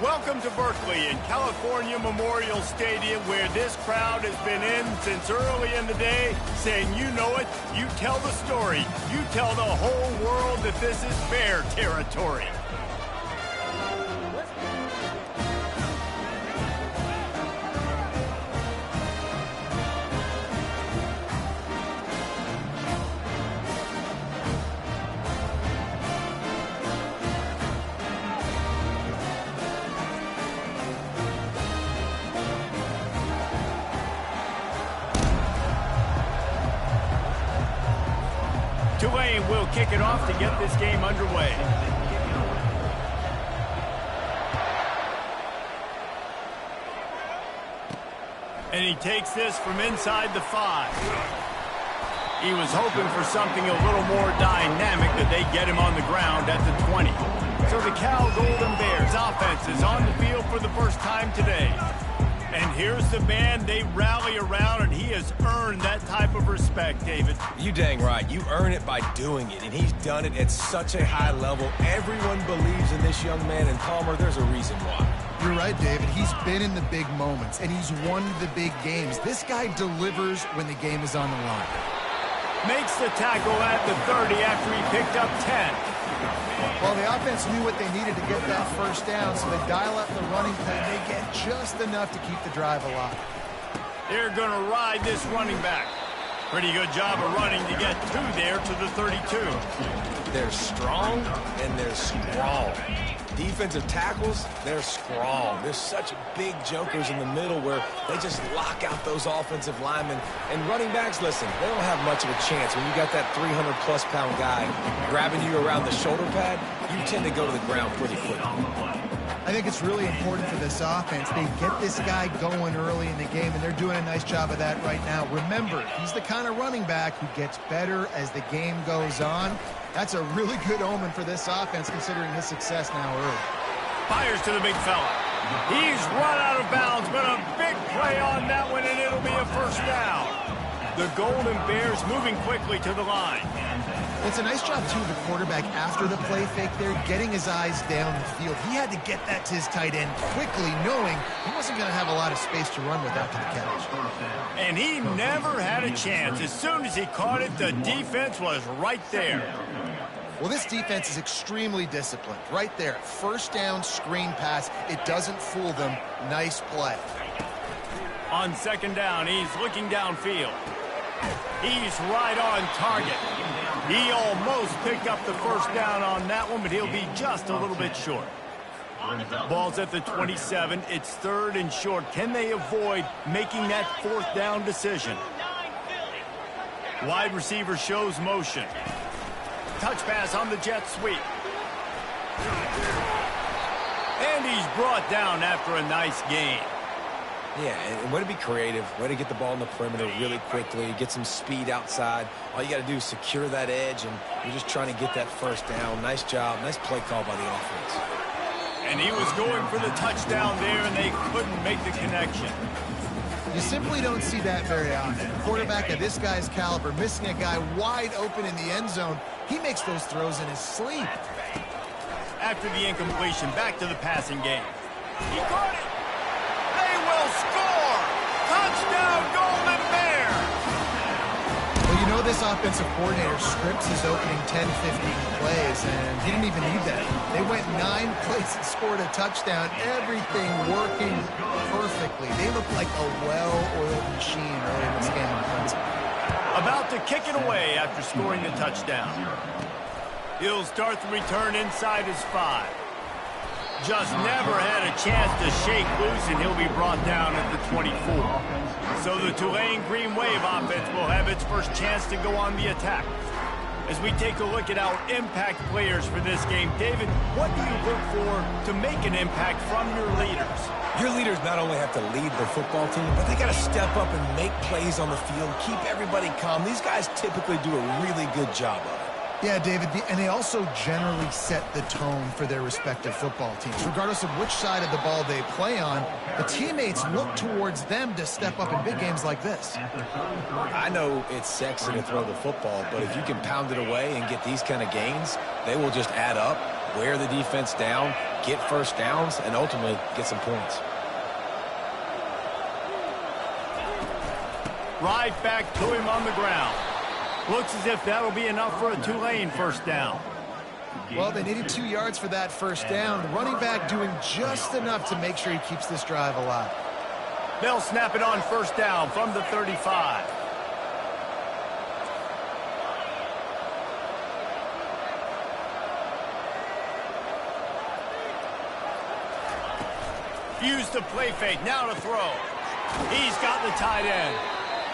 Welcome to Berkeley in California Memorial Stadium, where this crowd has been in since early in the day, saying, you know it, you tell the story, you tell the whole world that this is Bear territory. Tulane will kick it off to get this game underway. And he takes this from inside the 5. He was hoping for something a little more dynamic, that they get him on the ground at the 20. So the Cal Golden Bears offense is on the field for the first time today. And here's the man they rally around, and he has earned that type of respect, David. You dang right. You earn it by doing it, and he's done it at such a high level. Everyone believes in this young man, and Palmer, there's a reason why. You're right, David. He's been in the big moments, and he's won the big games. This guy delivers when the game is on the line. Makes the tackle at the 30 after he picked up 10. Well, the offense knew what they needed to get that first down, so they dial up the running play. They get just enough to keep the drive alive. They're going to ride this running back. Pretty good job of running to get there to the 32. They're strong and they're strong. Defensive tackles, they're strong. There's such big jokers in the middle where they just lock out those offensive linemen. And running backs, listen, they don't have much of a chance. When you got that 300-plus pound guy grabbing you around the shoulder pad, you tend to go to the ground pretty quickly. I think it's really important for this offense. They get this guy going early in the game, and they're doing a nice job of that right now. Remember, he's the kind of running back who gets better as the game goes on. That's a really good omen for this offense, considering his success now early. Fires to the big fella. He's run out of bounds, but a big play on that one, and it'll be a first down. The Golden Bears moving quickly to the line. It's a nice job, too, of the quarterback after the play fake there, getting his eyes down the field. He had to get that to his tight end quickly, knowing he wasn't going to have a lot of space to run with after the catch. And he never had a chance. As soon as he caught it, the defense was right there. Well, this defense is extremely disciplined. Right there, first down screen pass. It doesn't fool them. Nice play. On second down, he's looking downfield. He's right on target. He almost picked up the first down on that one, but he'll be just a little bit short. Ball's at the 27. It's third and short. Can they avoid making that fourth down decision? Wide receiver shows motion. Touch pass on the jet sweep. And he's brought down after a nice gain. Yeah, and way to be creative, way to get the ball in the perimeter really quickly, get some speed outside. All you got to do is secure that edge, and you're just trying to get that first down. Nice job, nice play call by the offense. And he was going for the touchdown there, and they couldn't make the connection. You simply don't see that very often. A quarterback of this guy's caliber missing a guy wide open in the end zone. He makes those throws in his sleep. After the incompletion, back to the passing game. He caught it. They will score. Touchdown, Golden Bears. Well, you know this offensive coordinator scripts his opening 10, 15 plays, and he didn't even need that. They went 9 plays and scored a touchdown. Everything working perfectly. They look like a well-oiled machine early in this game on offense. About to kick it away after scoring the touchdown. He'll start the return inside his 5. Just never had a chance to shake loose, and he'll be brought down at the 24. So the Tulane Green Wave offense will have its first chance to go on the attack. As we take a look at our impact players for this game, David, what do you look for to make an impact from your leaders? Your leaders not only have to lead the football team, but they got to step up and make plays on the field, keep everybody calm. These guys typically do a really good job of it. Yeah, David, and they also generally set the tone for their respective football teams. Regardless of which side of the ball they play on, the teammates look towards them to step up in big games like this. I know it's sexy to throw the football, but if you can pound it away and get these kind of gains, they will just add up. wear the defense down, get first downs, and ultimately get some points. Right back to him on the ground. Looks as if that'll be enough for a Tulane first down. Well, they needed 2 yards for that first down. The running back doing just enough to make sure he keeps this drive alive. They'll snap it on first down from the 35. Use the play fake, now to throw. He's got the tight end.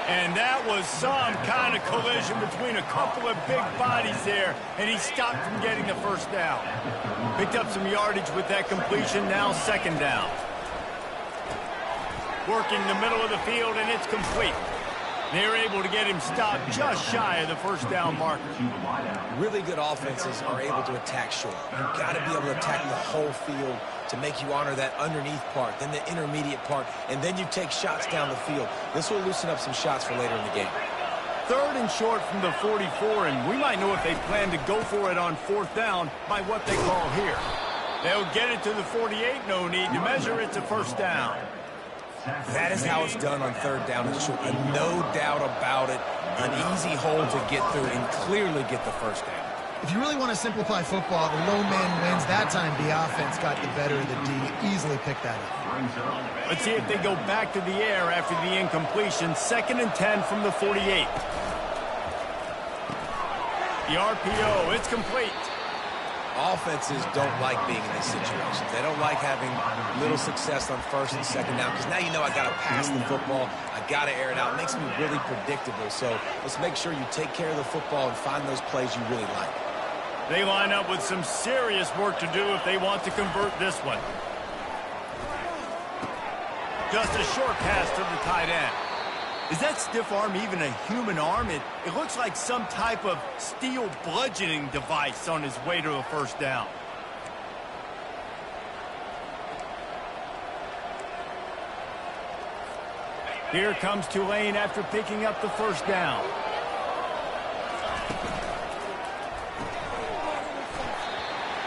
And that was some kind of collision between a couple of big bodies there, and he stopped from getting the first down. Picked up some yardage with that completion, now second down. Working the middle of the field, and it's complete. They're able to get him stopped just shy of the first down marker. Really good offenses are able to attack short. You've got to be able to attack the whole field to make you honor that underneath part, then the intermediate part, and then you take shots down the field. This will loosen up some shots for later in the game. Third and short from the 44, and we might know if they plan to go for it on fourth down by what they call here. They'll get it to the 48, no need to measure, it's a first down. That is how it's done on third down and short. No doubt about it. An easy hole to get through and clearly get the first down. If you really want to simplify football, the lone man wins. That time the offense got the better of the D. Easily picked that up. Let's see if they go back to the air after the incompletion. 2nd and 10 from the 48. The RPO, it's complete. Offenses don't like being in these situations. They don't like having little success on first and second down because now you know I got to pass the football. I got to air it out. It makes me really predictable. So let's make sure you take care of the football and find those plays you really like. They line up with some serious work to do if they want to convert this one. Just a short pass to the tight end. Is that stiff arm even a human arm? It looks like some type of steel bludgeoning device on his way to a first down. Here comes Tulane after picking up the first down.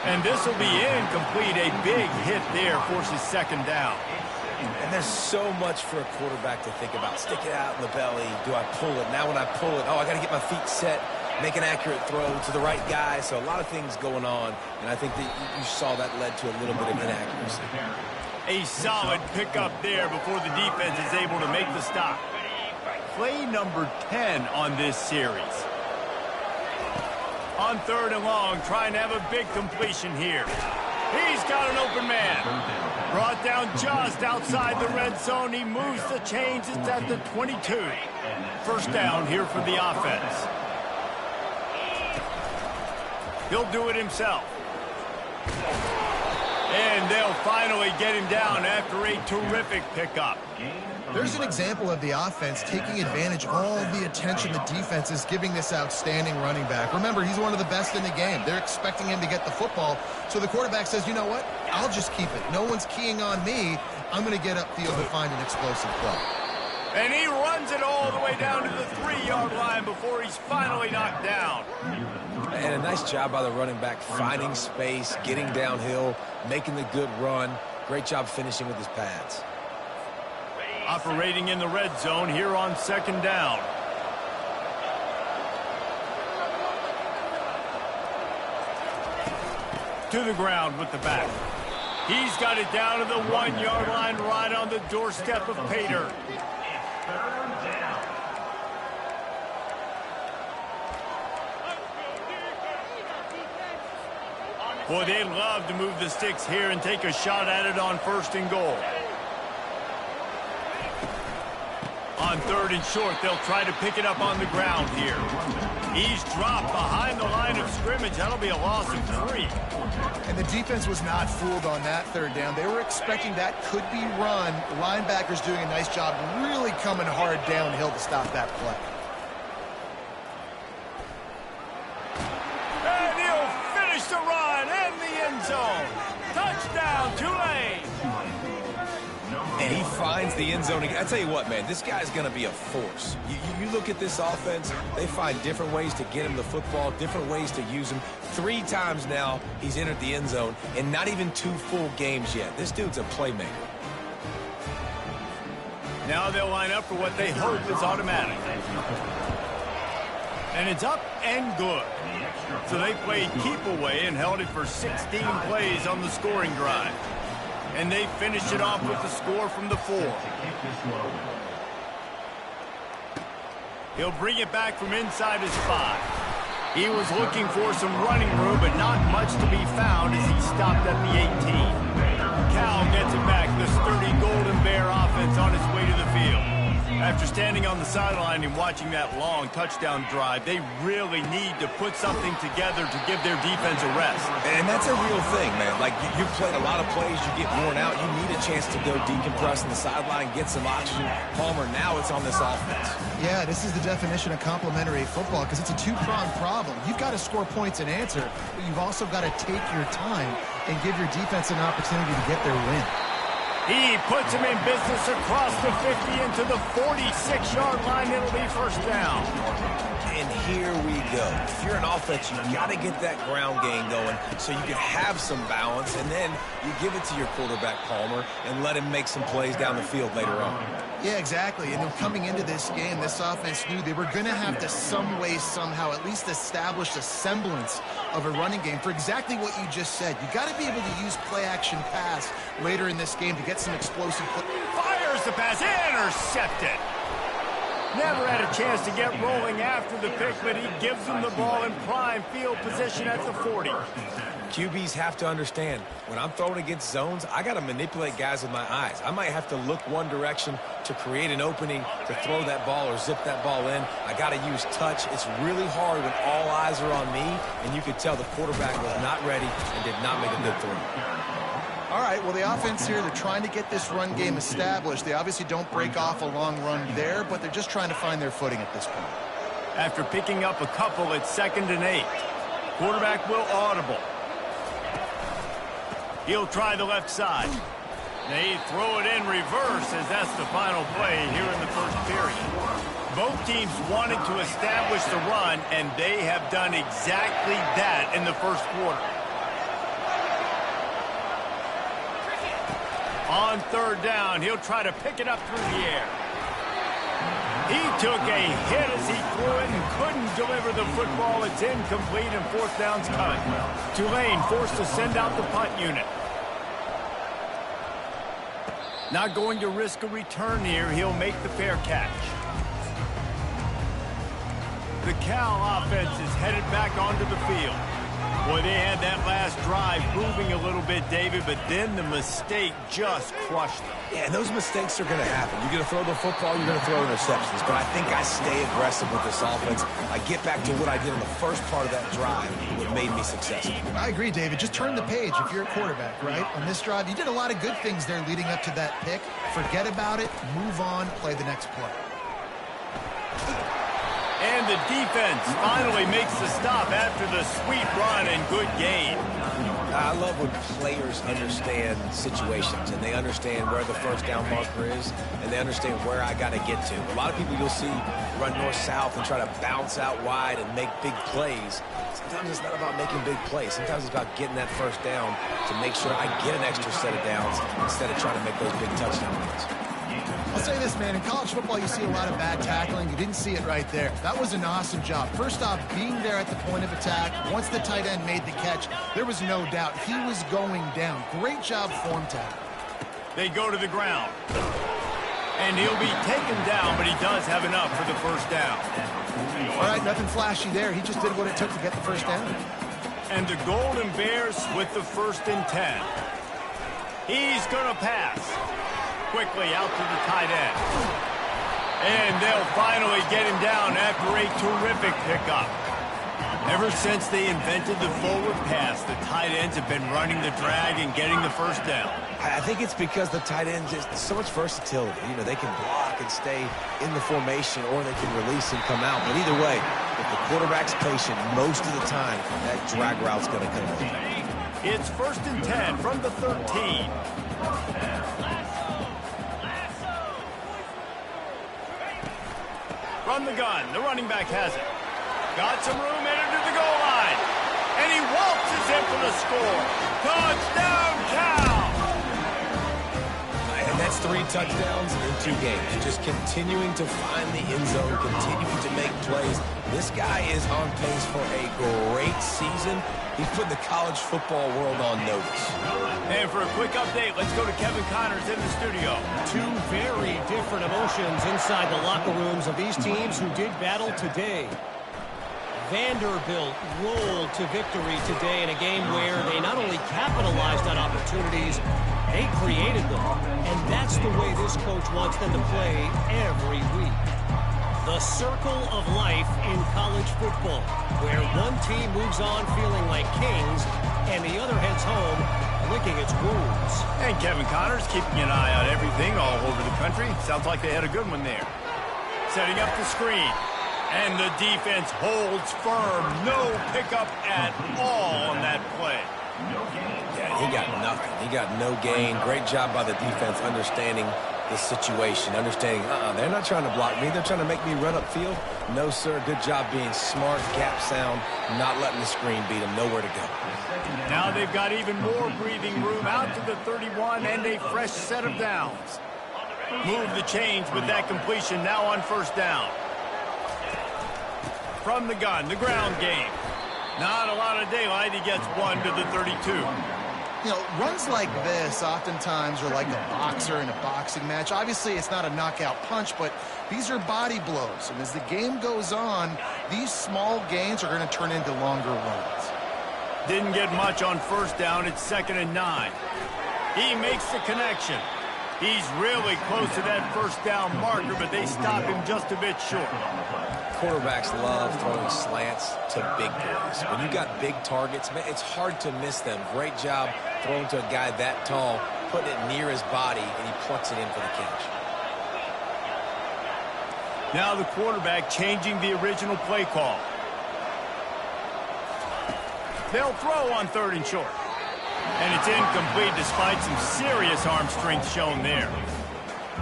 And this will be incomplete. A big hit there forces second down. And there's so much for a quarterback to think about. Stick it out in the belly. Do I pull it? Now when I pull it, I got to get my feet set, make an accurate throw to the right guy. So a lot of things going on, and I think that you saw that led to a little bit of inaccuracy. A solid pickup there before the defense is able to make the stop. Play number 10 on this series. On 3rd and long, trying to have a big completion here. He's got an open man. Brought down just outside the red zone. He moves the chains. It's at the 22. First down here for the offense. He'll do it himself. And they'll finally get him down after a terrific pickup. There's an example of the offense taking advantage of all the attention the defense is giving this outstanding running back. Remember, he's one of the best in the game. They're expecting him to get the football. So the quarterback says, you know what? I'll just keep it. No one's keying on me. I'm going to get upfield to find an explosive play. And he runs it all the way down to the 3-yard line before he's finally knocked down. And a nice job by the running back, finding space, getting downhill, making the good run. Great job finishing with his pads. Operating in the red zone here on 2nd down. To the ground with the back. He's got it down to the 1-yard line right on the doorstep of Pater. Boy, they'd love to move the sticks here and take a shot at it on 1st and goal. On 3rd and short, they'll try to pick it up on the ground here. He's dropped behind the line of scrimmage. That'll be a loss of 3. And the defense was not fooled on that 3rd down. They were expecting that could be run. The linebackers doing a nice job really coming hard downhill to stop that play. And he'll finish the run in the end zone. Touchdown, Tulane. And he finds the end zone again. I tell you what, man, this guy's going to be a force. You look at this offense, they find different ways to get him the football, different ways to use him. 3 times now he's entered the end zone, and not even 2 full games yet. This dude's a playmaker. Now they'll line up for what they hope is automatic. And it's up and good. So they played keep away and held it for 16 plays on the scoring drive. And they finished it off with the score from the 4. He'll bring it back from inside his 5. He was looking for some running room, but not much to be found as he stopped at the 18. Cal gets it back, the sturdy Golden Bear offense on its way to the field. After standing on the sideline and watching that long touchdown drive, they really need to put something together to give their defense a rest. And that's a real thing, man. Like, you've played a lot of plays, you get worn out, you need a chance to go decompress on the sideline, get some oxygen. Palmer, now it's on this offense. Yeah, this is the definition of complementary football because it's a 2-pronged problem. You've got to score points and answer, but you've also got to take your time and give your defense an opportunity to get their win. He puts him in business across the 50 into the 46-yard line. It'll be first down. And here we go. If you're an offense, you got to get that ground game going so you can have some balance, and then you give it to your quarterback, Palmer, and let him make some plays down the field later on. Yeah, exactly. And then coming into this game, this offense knew they were going to have to some way, somehow, at least establish a semblance of a running game for exactly what you just said. You got to be able to use play-action pass later in this game to get some explosive play. Fires the pass, intercepted. Never had a chance to get rolling after the pick, but he gives them the ball in prime field position at the 40. QBs have to understand, when I'm throwing against zones, I got to manipulate guys with my eyes. I might have to look one direction to create an opening to throw that ball or zip that ball in. I got to use touch. It's really hard when all eyes are on me, and you could tell the quarterback was not ready and did not make a good throw. All right, well, the offense here, they're trying to get this run game established. They obviously don't break off a long run there, but they're just trying to find their footing at this point. After picking up a couple, it's 2nd and 8. Quarterback will audible. He'll try the left side. They throw it in reverse as that's the final play here in the first period. Both teams wanted to establish the run, and they have done exactly that in the first quarter. On 3rd down, he'll try to pick it up through the air. He took a hit as he threw it and couldn't deliver the football. It's incomplete and 4th down's cut. Tulane forced to send out the punt unit. Not going to risk a return here. He'll make the fair catch. The Cal offense is headed back onto the field. Boy, they had that last drive moving a little bit, David, but then the mistake just crushed them. Yeah, and those mistakes are going to happen. You're going to throw the football, you're going to throw interceptions. But I think I stay aggressive with this offense. I get back to what I did in the first part of that drive, what made me successful. I agree, David. Just turn the page if you're a quarterback, right? On this drive, you did a lot of good things there leading up to that pick. Forget about it, move on, play the next play. And the defense finally makes the stop after the sweet run and good gain. I love when players understand situations and they understand where the first down marker is and they understand where I got to get to. A lot of people you'll see run north-south and try to bounce out wide and make big plays. Sometimes it's not about making big plays. Sometimes it's about getting that first down to make sure I get an extra set of downs instead of trying to make those big touchdown runs. I'll say this, man. In college football, you see a lot of bad tackling. You didn't see it right there. That was an awesome job. First off, being there at the point of attack. Once the tight end made the catch, there was no doubt he was going down. Great job form tackle. They go to the ground. And he'll be taken down, but he does have enough for the first down. All right, nothing flashy there. He just did what it took to get the first down. And the Golden Bears with the 1st and 10. He's going to pass. Quickly out to the tight end. And they'll finally get him down after a terrific pickup. Ever since they invented the forward pass, the tight ends have been running the drag and getting the first down. I think it's because the tight ends, there's so much versatility. You know, they can block and stay in the formation, or they can release and come out. But either way, if the quarterback's patient, most of the time, that drag route's going to come in. It's 1st and 10 from the 13. From the gun, the running back has it. Got some room, headed to the goal line. And he waltzes in for the score. Touchdown, Cal! And that's 3 touchdowns in 2 games. Just continuing to find the end zone, continuing to make plays. This guy is on pace for a great season. He's put the college football world on notice. And for a quick update, let's go to Kevin Connors in the studio. 2 very different emotions inside the locker rooms of these teams who did battle today. Vanderbilt rolled to victory today in a game where they not only capitalized on opportunities, they created them. And that's the way this coach wants them to play every week. The circle of life in college football, where one team moves on feeling like kings and the other heads home licking its wounds. And Kevin Connors keeping an eye on everything all over the country. Sounds like they had a good one there. Setting up the screen. And the defense holds firm. No pickup at all on that play. Yeah, he got nothing. He got no gain. Great job by the defense understanding the situation, understanding, they're not trying to block me. They're trying to make me run upfield. No, sir. Good job being smart, gap sound, not letting the screen beat them. Nowhere to go. Now they've got even more breathing room out to the 31 and a fresh set of downs. Move the chains with that completion now on first down. From the gun, the ground game. Not a lot of daylight. He gets 1 to the 32. You know, runs like this oftentimes are like a boxer in a boxing match. Obviously, it's not a knockout punch, but these are body blows. And as the game goes on, these small gains are going to turn into longer runs. Didn't get much on first down. It's 2nd and 9. He makes the connection. He's really close to that first down marker, but they stop him just a bit short. Quarterbacks love throwing slants to big boys. When you got big targets, man, it's hard to miss them. Great job throwing to a guy that tall, putting it near his body, and he plucks it in for the catch. Now the quarterback changing the original play call. They'll throw on 3rd and short. And it's incomplete despite some serious arm strength shown there.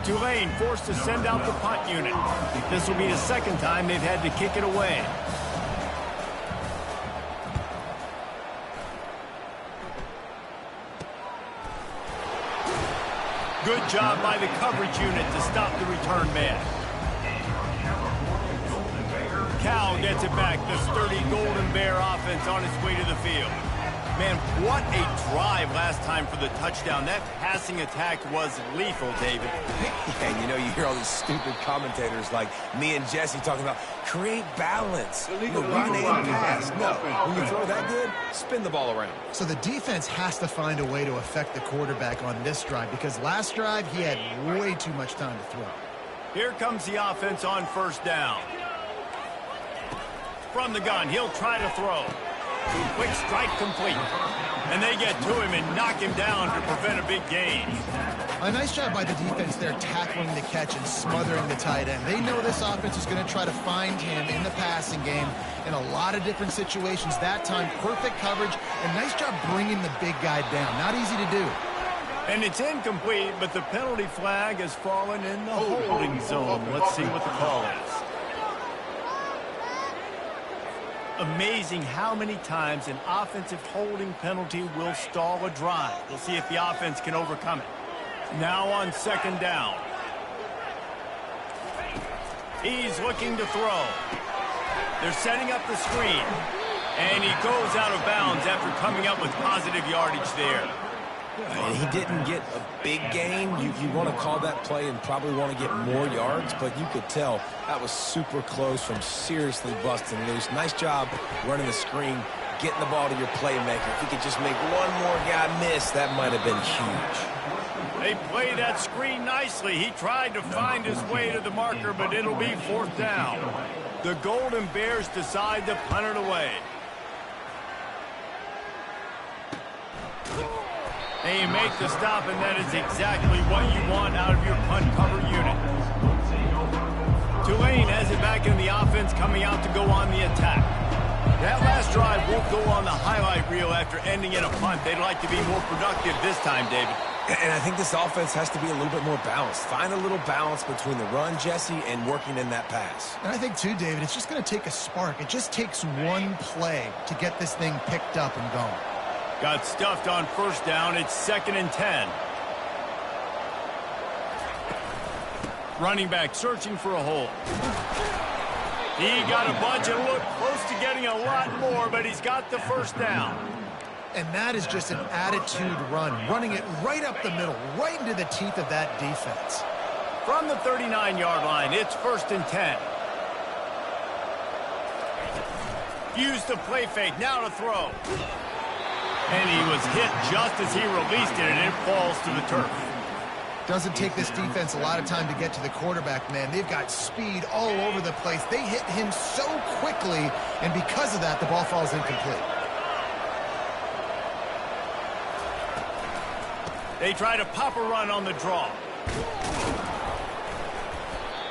Tulane forced to send out the punt unit. This will be the 2nd time they've had to kick it away. Good job by the coverage unit to stop the return man. Cal gets it back. The sturdy Golden Bear offense on its way to the field. Man, what a drive last time for the touchdown. That passing attack was lethal, David. And you know, you hear all these stupid commentators like me and Jesse talking about create balance. Run and pass. No, when you throw that good, spin the ball around. So the defense has to find a way to affect the quarterback on this drive because last drive he had way too much time to throw. Here comes the offense on first down. From the gun, he'll try to throw. Quick strike complete. And they get to him and knock him down to prevent a big gain. A nice job by the defense there tackling the catch and smothering the tight end. They know this offense is going to try to find him in the passing game in a lot of different situations. That time, perfect coverage and nice job bringing the big guy down. Not easy to do. And it's incomplete, but the penalty flag has fallen in the holding zone. Let's see what the call is. Amazing how many times an offensive holding penalty will stall a drive. We'll see if the offense can overcome it. Now on 2nd down. He's looking to throw. They're setting up the screen. And he goes out of bounds after coming up with positive yardage there. And he didn't get a big gain. You want to call that play and probably want to get more yards, but you could tell that was super close from seriously busting loose. Nice job running the screen, getting the ball to your playmaker. If he could just make one more guy miss, that might have been huge. They play that screen nicely. He tried to find his way to the marker, but it'll be 4th down. The Golden Bears decide to punt it away. And you make the stop, and that is exactly what you want out of your punt cover unit. Tulane has it back in the offense, coming out to go on the attack. That last drive won't go on the highlight reel after ending in a punt. They'd like to be more productive this time, David. And I think this offense has to be a little bit more balanced. Find a little balance between the run, Jesse, and working in that pass. And I think, too, David, it's just going to take a spark. It just takes one play to get this thing picked up and going. Got stuffed on first down. It's 2nd and 10. Running back searching for a hole. He got a bunch and looked close to getting a lot more, but he's got the first down. And that is just an attitude run, running it right up the middle, right into the teeth of that defense. From the 39-yard line, it's 1st and 10. Used the play fake, now to throw. And he was hit just as he released it, and it falls to the turf. Doesn't take this defense a lot of time to get to the quarterback, man. They've got speed all over the place. They hit him so quickly, and because of that, the ball falls incomplete. They try to pop a run on the draw.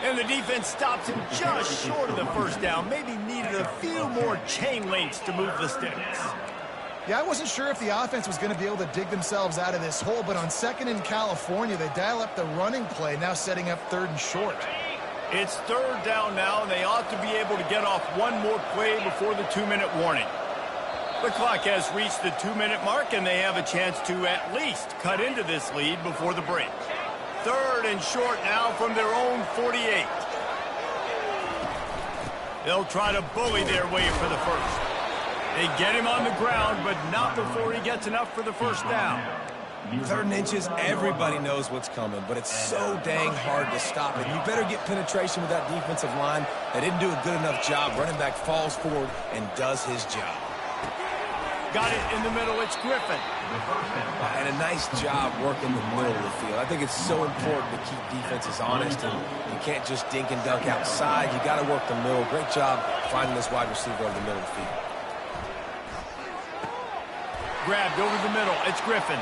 And the defense stops him just short of the first down. Maybe needed a few more chain links to move the sticks. Yeah, I wasn't sure if the offense was going to be able to dig themselves out of this hole, but on 2nd in California, they dial up the running play, now setting up 3rd and short. It's 3rd down now, and they ought to be able to get off one more play before the 2-minute warning. The clock has reached the 2-minute mark, and they have a chance to at least cut into this lead before the break. 3rd and short now from their own 48. They'll try to bully their way for the first. They get him on the ground, but not before he gets enough for the first down. 3rd and inches, everybody knows what's coming, but it's so dang hard to stop it. You better get penetration with that defensive line. They didn't do a good enough job. Running back falls forward and does his job. Got it in the middle, it's Griffin. And a nice job working the middle of the field. I think it's so important to keep defenses honest, and you can't just dink and dunk outside. You got to work the middle. Great job finding this wide receiver over the middle of the field. Grabbed over the middle, it's Griffin.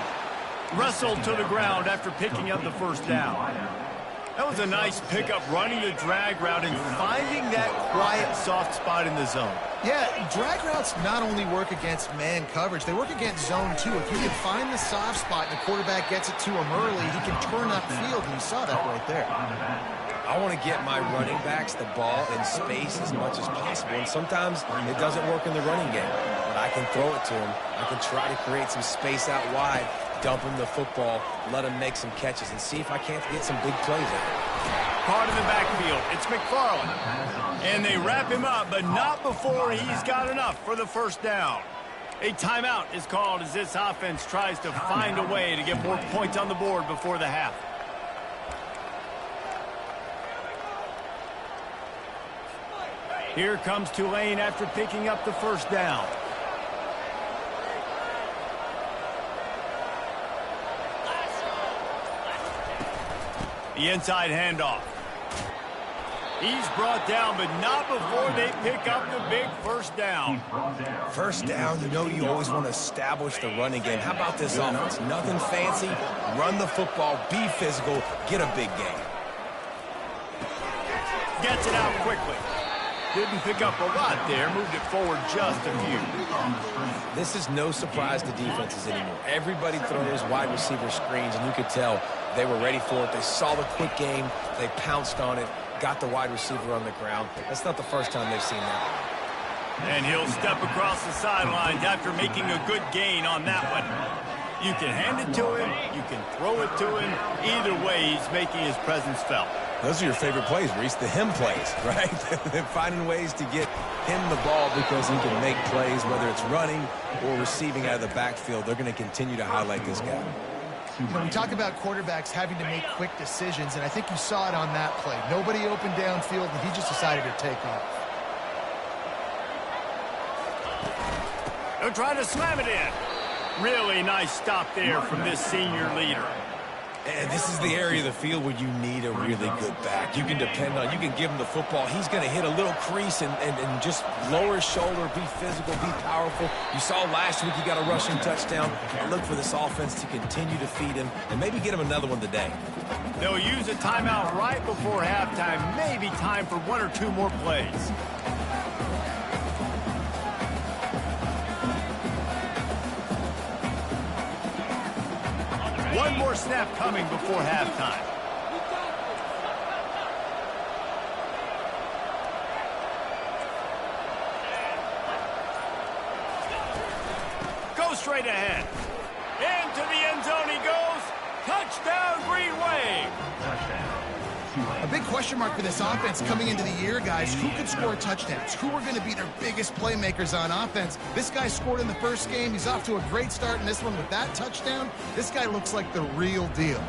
Wrestled to the ground after picking up the first down. That was a nice pickup, running the drag route and finding that quiet, soft spot in the zone. Yeah, drag routes not only work against man coverage, they work against zone too. If you can find the soft spot and the quarterback gets it to him early, he can turn upfield, and you saw that right there. I want to get my running backs the ball in space as much as possible, and sometimes it doesn't work in the running game, but I can throw it to him. I can try to create some space out wide, dump him the football, let him make some catches, and see if I can't get some big plays out. Caught in the backfield, it's McFarland. And they wrap him up, but not before he's got enough for the first down. A timeout is called as this offense tries to find a way to get more points on the board before the half. Here comes Tulane after picking up the first down. The inside handoff. He's brought down, but not before they pick up the big first down. First down, you know you always want to establish the running game. How about this offense? Nothing fancy. Run the football, be physical, get a big gain. Gets it out quickly. Didn't pick up a lot there, moved it forward just a few. This is no surprise to defenses anymore. Everybody throws wide receiver screens, and you could tell they were ready for it. They saw the quick game. They pounced on it, got the wide receiver on the ground. That's not the first time they've seen that. And he'll step across the sidelines after making a good gain on that one. You can hand it to him, you can throw it to him. Either way, he's making his presence felt. Those are your favorite plays, Reese, the him plays, right? They're finding ways to get him the ball because he can make plays, whether it's running or receiving out of the backfield. They're going to continue to highlight this guy. You know, we talk about quarterbacks having to make quick decisions, and I think you saw it on that play. Nobody opened downfield, and he just decided to take off. They'll try to slam it in. Really nice stop there from this senior leader. And this is the area of the field where you need a really good back. You can depend on, you can give him the football. He's going to hit a little crease and just lower his shoulder, be physical, be powerful. You saw last week he got a rushing touchdown. I look for this offense to continue to feed him and maybe get him another one today. They'll use a timeout right before halftime. Maybe time for one or two more plays. One more snap coming before halftime. Go straight ahead. Into the end zone he goes. Touchdown, Green Wave. A big question mark for this offense coming into the year, guys. Who could score touchdowns? Who are going to be their biggest playmakers on offense? This guy scored in the first game. He's off to a great start in this one with that touchdown. This guy looks like the real deal.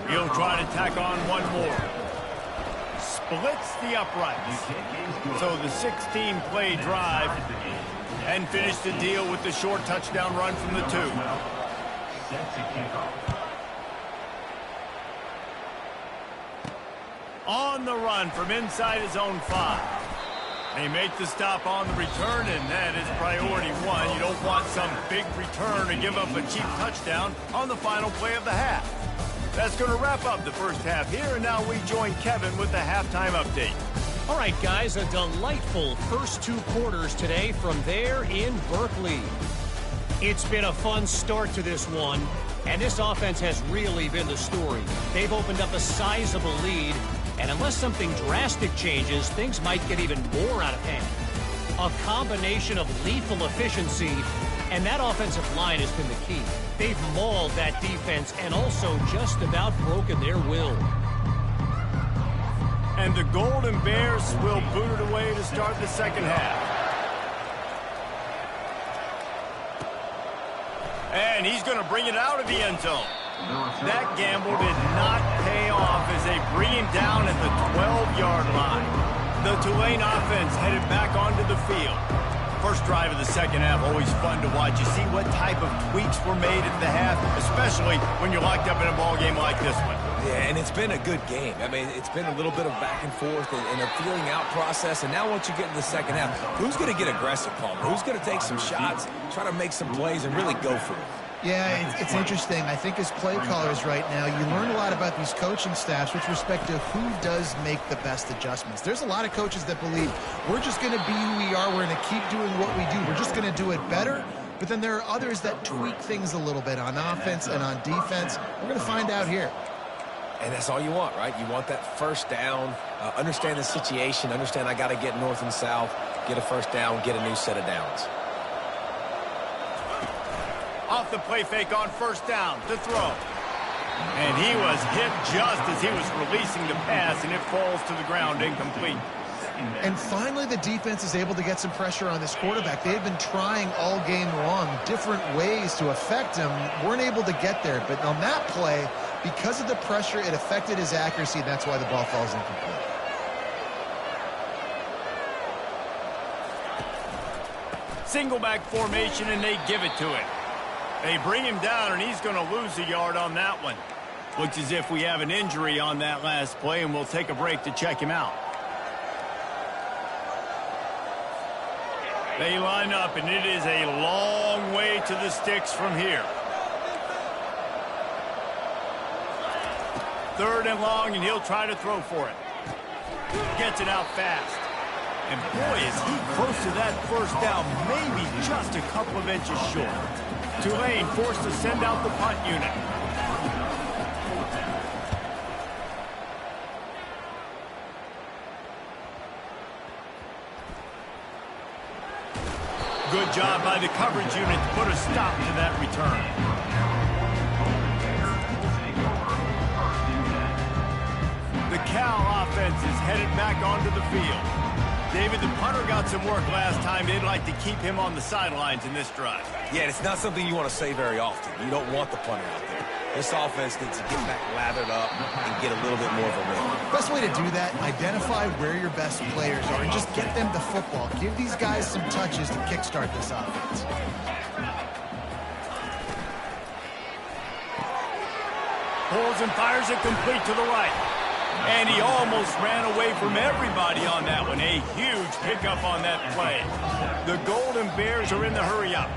He'll try to tack on one more. Splits the uprights. So the 16-play drive and finish the deal with the short touchdown run from the 2. On the run from inside his own 5. They make the stop on the return, and that is priority 1. You don't want some big return to give up a cheap touchdown on the final play of the half. That's going to wrap up the first half here, and now we join Kevin with the halftime update. All right, guys, a delightful first 2 quarters today from there in Berkeley. It's been a fun start to this one, and this offense has really been the story. They've opened up a sizable lead, and unless something drastic changes, things might get even more out of hand. A combination of lethal efficiency, and that offensive line has been the key. They've mauled that defense and also just about broken their will. And the Golden Bears will boot it away to start the second half. And he's going to bring it out of the end zone. That gamble did not pay off as they bring him down at the 12-yard line. The Tulane offense headed back onto the field. First drive of the second half, always fun to watch. You see what type of tweaks were made at the half, especially when you're locked up in a ball game like this one. Yeah, and it's been a good game. I mean, it's been a little bit of back and forth and a feeling out process. And now once you get into the second half, who's going to get aggressive, Palmer? Who's going to take some shots, try to make some plays, and really go for it? Yeah, it's interesting. I think as play callers right now, you learn a lot about these coaching staffs with respect to who does make the best adjustments. There's a lot of coaches that believe we're just going to be who we are. We're going to keep doing what we do. We're just going to do it better. But then there are others that tweak things a little bit on offense and on defense. We're going to find out here. And that's all you want, right? You want that first down, understand the situation, understand I got to get north and south, get a first down, get a new set of downs. Off the play fake on first down to throw. And he was hit just as he was releasing the pass, and it falls to the ground incomplete. And finally, the defense is able to get some pressure on this quarterback. They've been trying all game long different ways to affect him. Weren't able to get there. But on that play, because of the pressure, it affected his accuracy. That's why the ball falls incomplete. Single back formation, and they give it to him. They bring him down, and he's going to lose a yard on that one. Looks as if we have an injury on that last play, and we'll take a break to check him out. They line up, and it is a long way to the sticks from here. 3rd and long, and he'll try to throw for it. Gets it out fast. And boy, is he close to that first down, maybe just a couple of inches short. Tulane forced to send out the punt unit. Good job by the coverage unit to put a stop to that return. The Cal offense is headed back onto the field. David, the punter got some work last time. They'd like to keep him on the sidelines in this drive. Yeah, it's not something you want to say very often. You don't want the punter out there. This offense needs to get back lathered up and get a little bit more of a rhythm. Best way to do that, identify where your best players are and just get them the football. Give these guys some touches to kickstart this offense. Pulls and fires it complete to the right. And he almost ran away from everybody on that one. A huge pickup on that play. The Golden Bears are in the hurry up.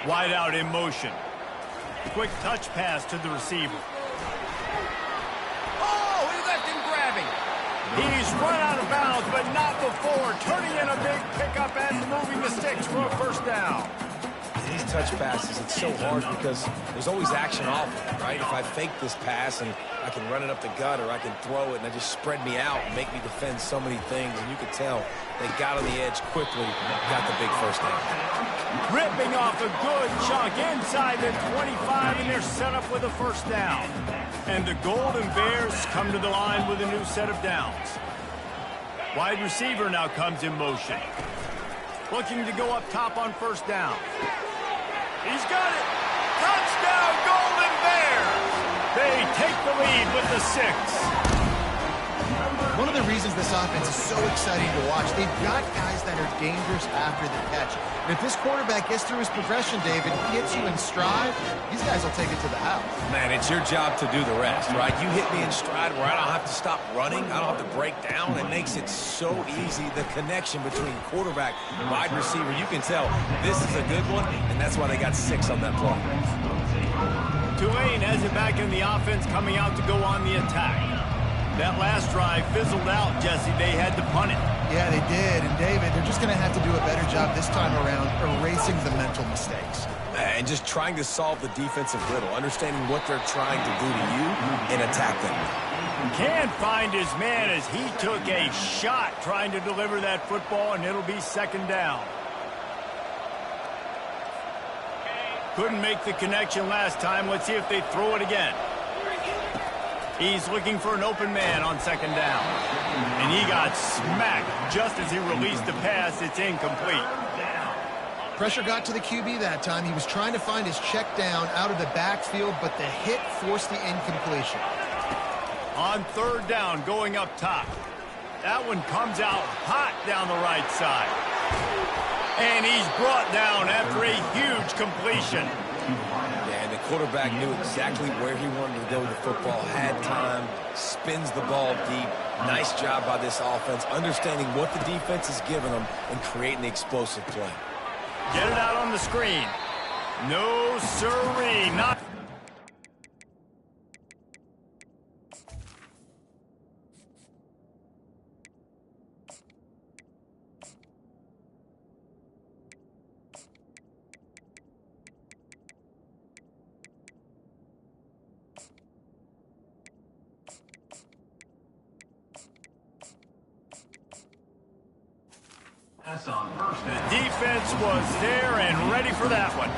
Wide out in motion. Quick touch pass to the receiver. Oh, he left him grabbing. He's run out of bounds, but not before. Turning in a big pickup and moving the sticks for a first down. These touch passes, it's so hard because there's always action off of it, right? If I fake this pass and I can run it up the gut or I can throw it and I just spread me out and make me defend so many things, and you can tell they got on the edge quickly, got the big first down. Ripping off a good chunk inside the 25, and they're set up with a first down. And the Golden Bears come to the line with a new set of downs. Wide receiver now comes in motion. Looking to go up top on first down. He's got it. Touchdown, Golden Bears. They take the lead with the 6. One of the reasons this offense is so exciting to watch, they've got guys that are dangerous after the catch. And if this quarterback gets through his progression, David, gets you in stride, these guys will take it to the house. Man, it's your job to do the rest, right? You hit me in stride where I don't have to stop running. I don't have to break down. It makes it so easy. The connection between quarterback and wide receiver, you can tell this is a good one, and that's why they got 6 on that play. Tulane has it back in the offense, coming out to go on the attack. That last drive fizzled out, Jesse. They had to punt it. Yeah, they did. And, David, they're just going to have to do a better job this time around erasing the mental mistakes. And just trying to solve the defensive riddle, understanding what they're trying to do to you and attack them. Can't find his man as he took a shot trying to deliver that football, and it'll be second down. Couldn't make the connection last time. Let's see if they throw it again. He's looking for an open man on second down. And he got smacked just as he released the pass. It's incomplete. Pressure got to the QB that time. He was trying to find his check down out of the backfield, but the hit forced the incompletion. On third down, going up top. That one comes out hot down the right side. And he's brought down after a huge completion. Yeah, and the quarterback knew exactly where he wanted to go with the football, had time, spins the ball deep. Nice job by this offense, understanding what the defense is giving them and creating the explosive play. Get it out on the screen. No siree, not. The defense was there and ready for that one.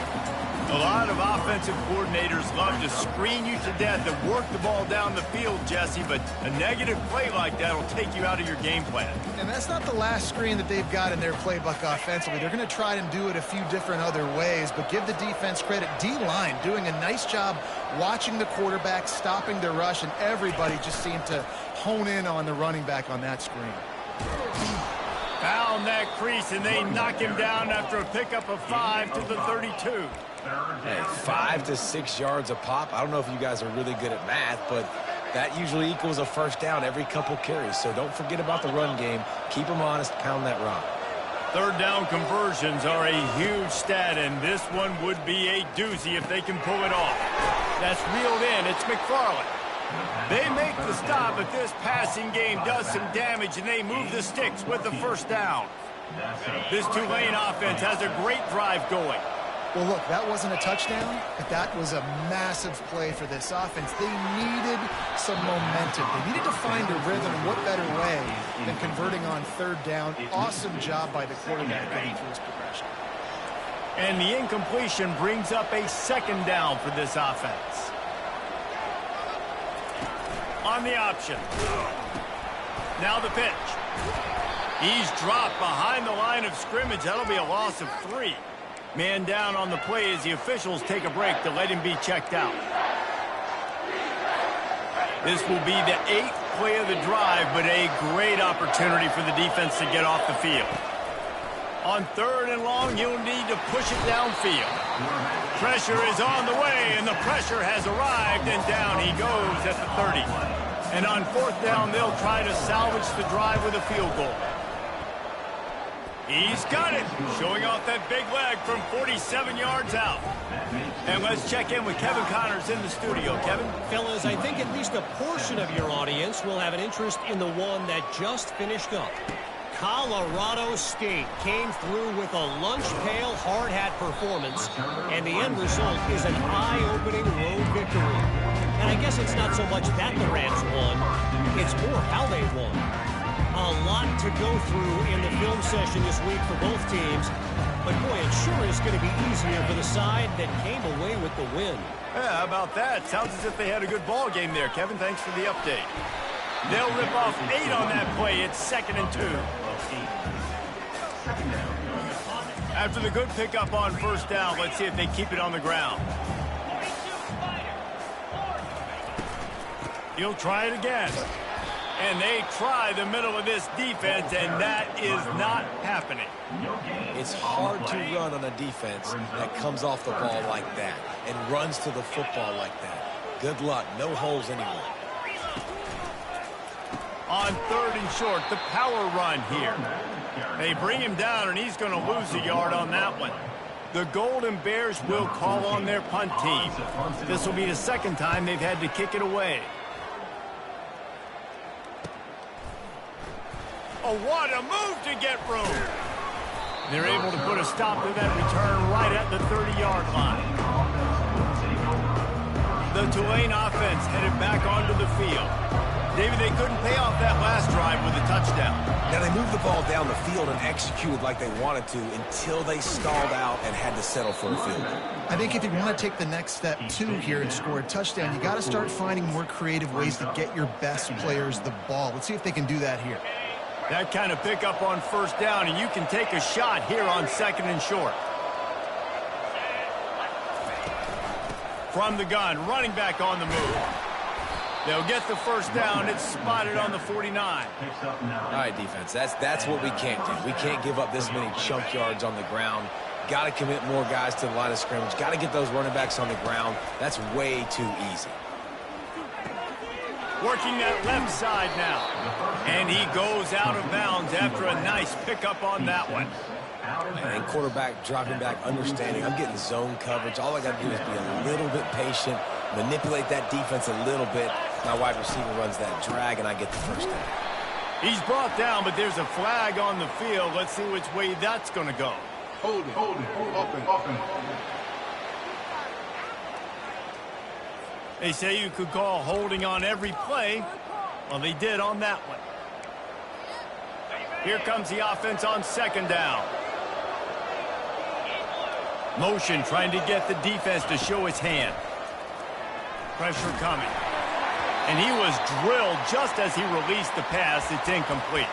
A lot of offensive coordinators love to screen you to death and work the ball down the field, Jesse, but a negative play like that will take you out of your game plan. And that's not the last screen that they've got in their playbook offensively. They're going to try and do it a few different other ways, but give the defense credit. D-line doing a nice job watching the quarterback, stopping the rush, and everybody just seemed to hone in on the running back on that screen. Found that crease, and they knock him down after a pickup of 5 to the 32. Hey, 5 to 6 yards a pop. I don't know if you guys are really good at math, but that usually equals a first down every couple carries. So don't forget about the run game. Keep them honest. Pound that rock. Third down conversions are a huge stat, and this one would be a doozy if they can pull it off. That's reeled in. It's McFarland. They make the stop, but this passing game does some damage, and they move the sticks with the first down. This Tulane offense has a great drive going. Well, look, that wasn't a touchdown, but that was a massive play for this offense. They needed some momentum. They needed to find a rhythm, and what better way than converting on third down. Awesome job by the quarterback getting through his progression. And the incompletion brings up a second down for this offense. On the option. Now the pitch. He's dropped behind the line of scrimmage. That'll be a loss of 3. Man down on the play as the officials take a break to let him be checked out. This will be the 8th play of the drive, but a great opportunity for the defense to get off the field. On third and long, you'll need to push it downfield. Pressure is on the way, and the pressure has arrived, and down he goes at the 30. And on fourth down, they'll try to salvage the drive with a field goal. He's got it, showing off that big leg from 47 yards out. And let's check in with Kevin Connors in the studio. Kevin? Fellas, I think at least a portion of your audience will have an interest in the one that just finished up. Colorado State came through with a lunch pail hard hat performance, and the end result is an eye-opening road victory. And I guess it's not so much that the Rams won, it's more how they won. A lot to go through in the film session this week for both teams, but boy, it sure is going to be easier for the side that came away with the win. Yeah, how about that? Sounds as if they had a good ball game there, Kevin. Thanks for the update. They'll rip off 8 on that play. It's 2nd and 2. After the good pickup on first down, let's see if they keep it on the ground. He'll try it again. And they try the middle of this defense, and that is not happening. It's hard to run on a defense that comes off the ball like that and runs to the football like that. Good luck. No holes anywhere. On 3rd and short, the power run here. They bring him down, and he's going to lose a yard on that one. The Golden Bears will call on their punt team. This will be the 2nd time they've had to kick it away. Oh, what a move to get room. They're able to put a stop to that return right at the 30-yard line. The Tulane offense headed back onto the field. David, they couldn't pay off that last drive with a touchdown. Now, they moved the ball down the field and executed like they wanted to until they stalled out and had to settle for a field goal. I think if you want to take the next step, too, here and score a touchdown, you got to start finding more creative ways to get your best players the ball. Let's see if they can do that here. That kind of pickup on first down, and you can take a shot here on 2nd and short. From the gun, running back on the move. They'll get the first down. It's spotted on the 49. All right, defense, that's what we can't do. We can't give up this many chunk yards on the ground. Got to commit more guys to the line of scrimmage. Got to get those running backs on the ground. That's way too easy. Working that left side now. And he goes out of bounds after a nice pickup on that one. And quarterback dropping back, understanding I'm getting zone coverage. All I got to do is be a little bit patient, manipulate that defense a little bit. My wide receiver runs that drag, and I get the first down. He's brought down, but there's a flag on the field. Let's see which way that's going to go. Hold it, open. They say you could call holding on every play. Well, they did on that one. Here comes the offense on 2nd down. Motion trying to get the defense to show its hand. Pressure coming. And he was drilled just as he released the pass. It's incomplete.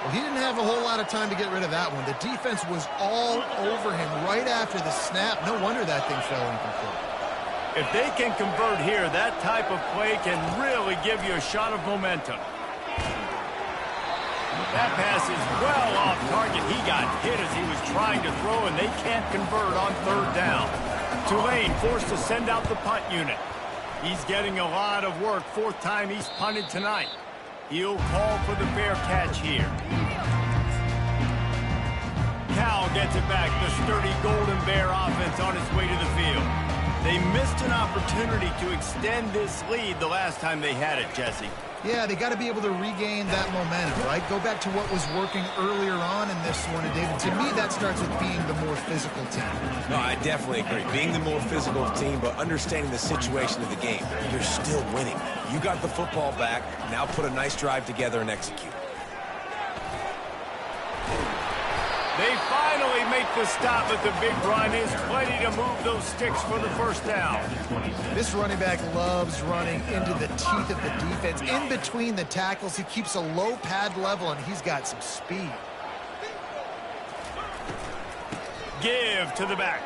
Well, he didn't have a whole lot of time to get rid of that one. The defense was all over him right after the snap. No wonder that thing fell incomplete. If they can convert here, that type of play can really give you a shot of momentum. That pass is well off target. He got hit as he was trying to throw, and they can't convert on 3rd down. Tulane forced to send out the punt unit. He's getting a lot of work. 4th time he's punted tonight. He'll call for the fair catch here. Cal gets it back. The sturdy Golden Bear offense on its way to the field. They missed an opportunity to extend this lead the last time they had it, Jesse. Yeah, they got to be able to regain that momentum, right? Go back to what was working earlier on in this one. And, David, to me, that starts with being the more physical team. No, I definitely agree. Being the more physical team, but understanding the situation of the game. You're still winning. You got the football back. Now put a nice drive together and execute. They finally make the stop, but the big run is plenty to move those sticks for the first down. This running back loves running into the teeth of the defense. In between the tackles, he keeps a low pad level, and he's got some speed. Give to the back.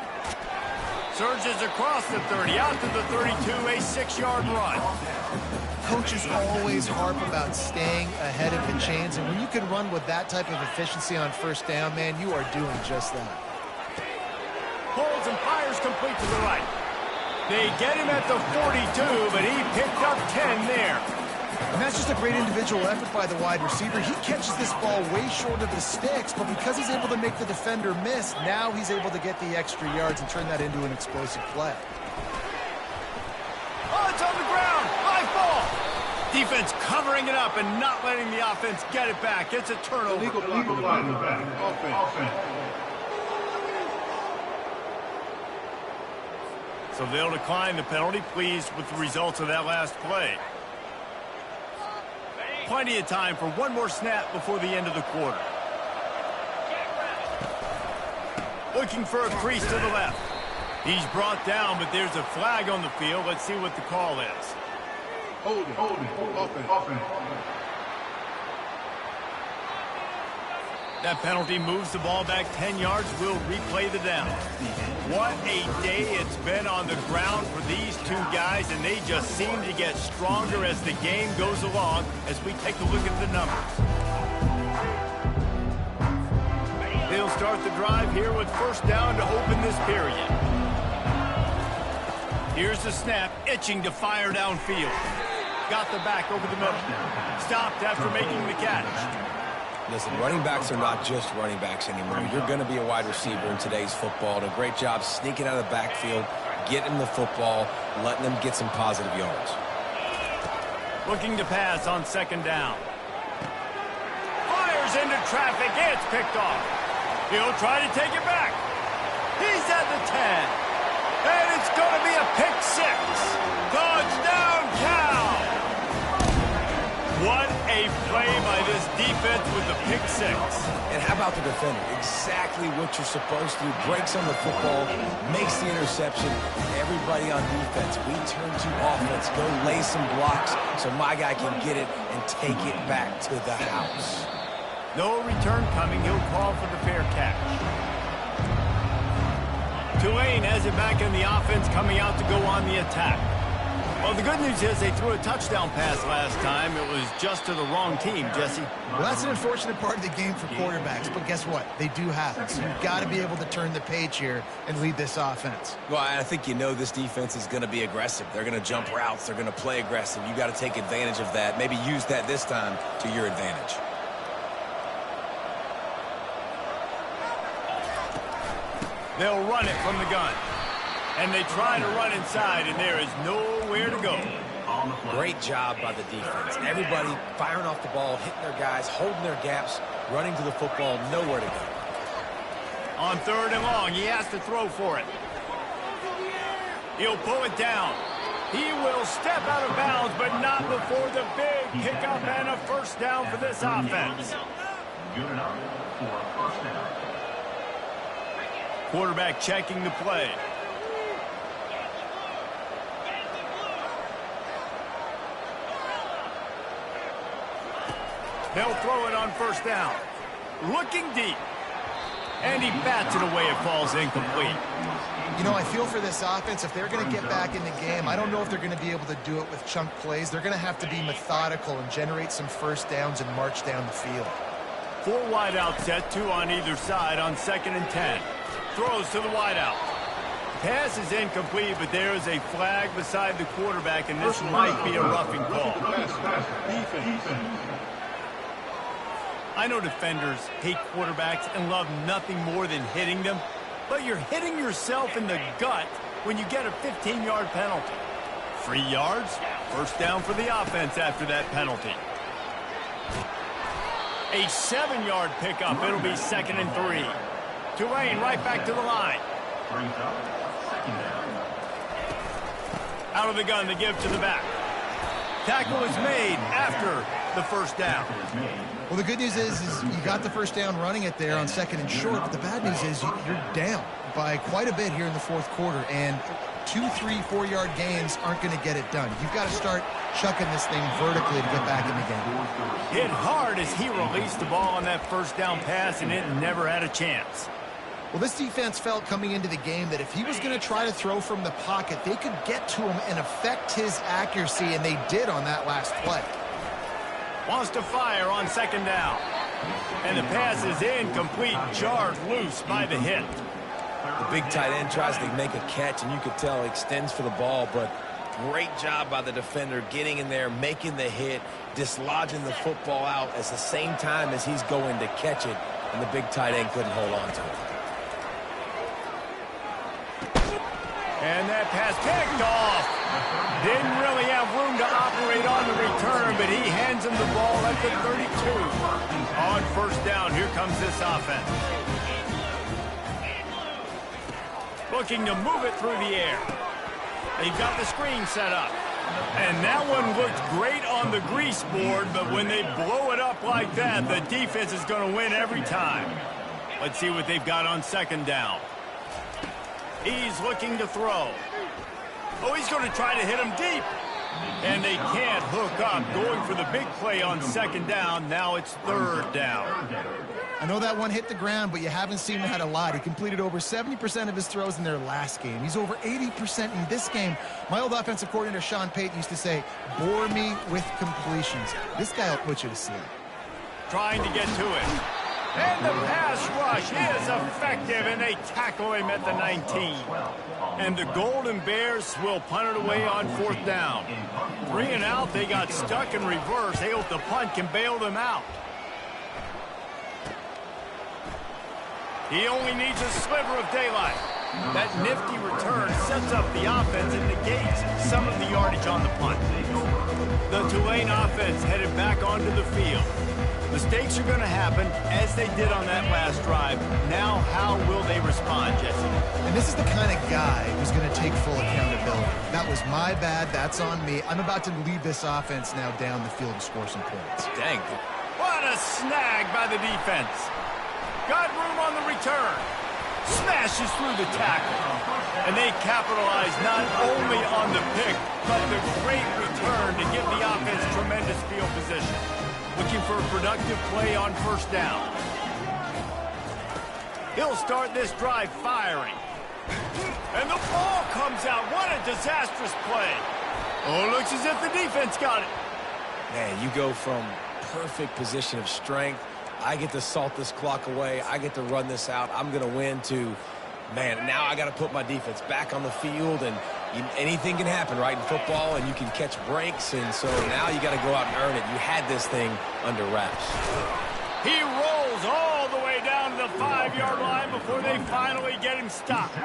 Surges across the 30, out to the 32, a 6-yard run. Coaches always harp about staying ahead of the chains, and when you can run with that type of efficiency on first down, man, you are doing just that. Pulls and fires complete to the right. They get him at the 42, but he picked up 10 there. And that's just a great individual effort by the wide receiver. He catches this ball way short of the sticks, but because he's able to make the defender miss, now he's able to get the extra yards and turn that into an explosive play. Oh, it's on the ground. Live ball. Defense covering it up and not letting the offense get it back. It's a turnover. Legal flag in the back. Offense. So they'll decline the penalty, pleased with the results of that last play. Plenty of time for one more snap before the end of the quarter. Looking for a crease to the left. He's brought down, but there's a flag on the field. Let's see what the call is. Holding. Offense. That penalty moves the ball back 10 yards. We'll replay the down. What a day it's been on the ground for these two guys, and they just seem to get stronger as the game goes along as we take a look at the numbers. They'll start the drive here with first down to open this period. Here's the snap, itching to fire downfield. Got the back over the middle. Stopped after making the catch. Listen, running backs are not just running backs anymore. You're going to be a wide receiver in today's football. And a great job sneaking out of the backfield, getting the football, letting them get some positive yards. Looking to pass on second down. Fires into traffic. It's picked off. He'll try to take it back. He's at the 10. And it's going to be a pick six. Touchdown, Cal! What a play by this defense with the pick six. And how about the defender? Exactly what you're supposed to do. Breaks on the football, makes the interception. Everybody on defense, we turn to offense. Go lay some blocks so my guy can get it and take it back to the house. No return coming. He'll call for the fair catch. Tulane has it back in the offense, coming out to go on the attack. Well, the good news is they threw a touchdown pass last time. It was just to the wrong team, Jesse. Well, that's an unfortunate part of the game for quarterbacks, but guess what? They do happen. So you've got to be able to turn the page here and lead this offense. Well, I think you know this defense is going to be aggressive. They're going to jump routes. They're going to play aggressive. You got to take advantage of that. Maybe use that this time to your advantage. They'll run it from the gun. And they try to run inside, and there is nowhere to go. Great job by the defense. Everybody firing off the ball, hitting their guys, holding their gaps, running to the football, nowhere to go. On third and long, he has to throw for it. He'll pull it down. He will step out of bounds, but not before the big pickup and a first down for this offense. Good enough for a first down. Quarterback checking the play. They'll throw it on first down. Looking deep. And he bats it away. It falls incomplete. You know, I feel for this offense, if they're going to get back in the game, I don't know if they're going to be able to do it with chunk plays. They're going to have to be methodical and generate some first downs and march down the field. 4 wide out set, 2 on either side on 2nd and 10. Throws to the wide out. Pass is incomplete, but there is a flag beside the quarterback, and this might be a roughing call. I know defenders hate quarterbacks and love nothing more than hitting them, but you're hitting yourself in the gut when you get a 15-yard penalty. 3 yards, first down for the offense after that penalty. A 7-yard pickup. It'll be 2nd and 3. Tulane right back to the line. Out of the gun, the give to the back. Tackle is made after the first down. Well, the good news is you got the first down running it there on 2nd and short, but the bad news is you're down by quite a bit here in the 4th quarter, and 2, 3, 4-yard gains aren't going to get it done. You've got to start chucking this thing vertically to get back in the game. Hit hard as he released the ball on that first down pass, and it never had a chance. Well, this defense felt coming into the game that if he was going to try to throw from the pocket, they could get to him and affect his accuracy, and they did on that last play. Wants to fire on 2nd down. And the pass is incomplete, jarred loose by the hit. The big tight end tries to make a catch, and you could tell he extends for the ball, but Great job by the defender getting in there, making the hit, dislodging the football out at the same time as he's going to catch it, and the big tight end couldn't hold on to it. And that pass picked off. Didn't really have room to operate on the return, but he hands him the ball at the 32. On first down, here comes this offense. Looking to move it through the air. They've got the screen set up. And that one looked great on the grease board, but when they blow it up like that, the defense is going to win every time. Let's see what they've got on second down. He's looking to throw. Oh, he's going to try to hit him deep. And they can't hook up. Going for the big play on second down. Now it's third down. I know that one hit the ground, but you haven't seen that a lot. He completed over 70% of his throws in their last game. He's over 80% in this game. My old offensive coordinator, Sean Payton, used to say, bore me with completions. This guy will put you to sleep. Trying to get to it. And the pass rush is effective, and they tackle him at the 19. And the Golden Bears will punt it away on fourth down. 3 and out, they got stuck in reverse. They hope the punt can bail them out. He only needs a sliver of daylight. That nifty return sets up the offense and negates some of the yardage on the punt. The Tulane offense headed back onto the field. Mistakes are going to happen, as they did on that last drive. Now, how will they respond, Jesse? And this is the kind of guy who's going to take full accountability. That was my bad. That's on me. I'm about to lead this offense now down the field and score some points. Dang. What a snag by the defense. Got room on the return. Smashes through the tackle. And they capitalize not only on the pick, but the great return to give the offense tremendous field position. Looking for a productive play on first down. He'll start this drive firing. And the ball comes out. What a disastrous play. Oh, looks as if the defense got it. Man, you go from perfect position of strength. I get to salt this clock away. I get to run this out. I'm going to win to, man, now I got to put my defense back on the field, and anything can happen, right, in football, and you can catch breaks, and so now you got to go out and earn it. You had this thing under wraps. He rolls all the way down to the 5-yard line before they finally get him stopped.